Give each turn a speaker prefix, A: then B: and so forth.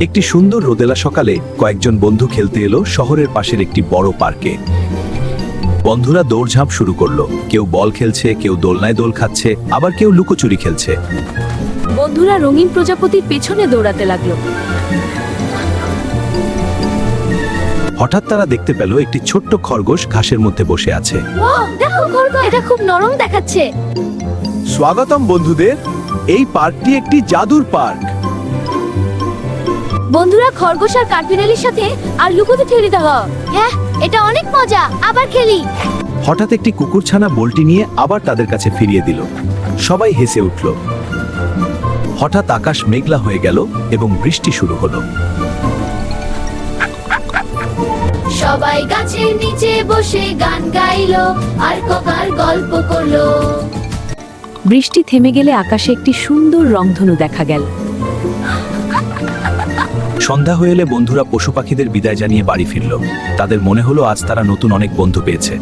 A: একটি সুন্দর রোদেলা সকালে কয়েকজন বন্ধু খেলতে এলো শহরের পাশের একটি বড় পার্কে। বন্ধুরা দৌড়ঝাঁপ শুরু করলো, কেউ বল খেলছে, কেউ দোলনায় দোল খাচ্ছে, আবার কেউ লুকোচুরি খেলছে।
B: বন্ধুরা রঙিন প্রজাপতির পেছনে দৌড়াতে লাগলো।
A: হঠাৎ তারা দেখতে পেল একটি ছোট্ট খরগোশ ঘাসের মধ্যে বসে আছে।
B: দেখো খরগোশ, এটা খুব নরম দেখাচ্ছে।
A: স্বাগতম বন্ধুদের, এই পার্কটি একটি জাদুর পার্ক।
B: বন্ধুরা খরগোশ আর কাঠবিড়ালির সাথে আর লুকোতে খেলি দাও। হ্যাঁ, এটা অনেক মজা, আবার খেলি।
A: হঠাৎ একটি কুকুরছানা বলটি নিয়ে আবার তাদের কাছে ফিরিয়ে দিল। সবাই হেসে উঠল। হঠাৎ আকাশ মেঘলা হয়ে গেল এবং বৃষ্টি শুরু হলো।
B: সবাই গাছের নিচে বসে গান গাইলো আর ককার গল্প করলো। বৃষ্টি থেমে গেলে আকাশে একটি সুন্দর রংধনু দেখা গেল।
A: সন্ধ্যা হয়ে এলে বন্ধুরা পশু পাখিদের বিদায় জানিয়ে বাড়ি ফিরল। তাদের মনে হলো আজ তারা নতুন অনেক বন্ধু পেয়েছে।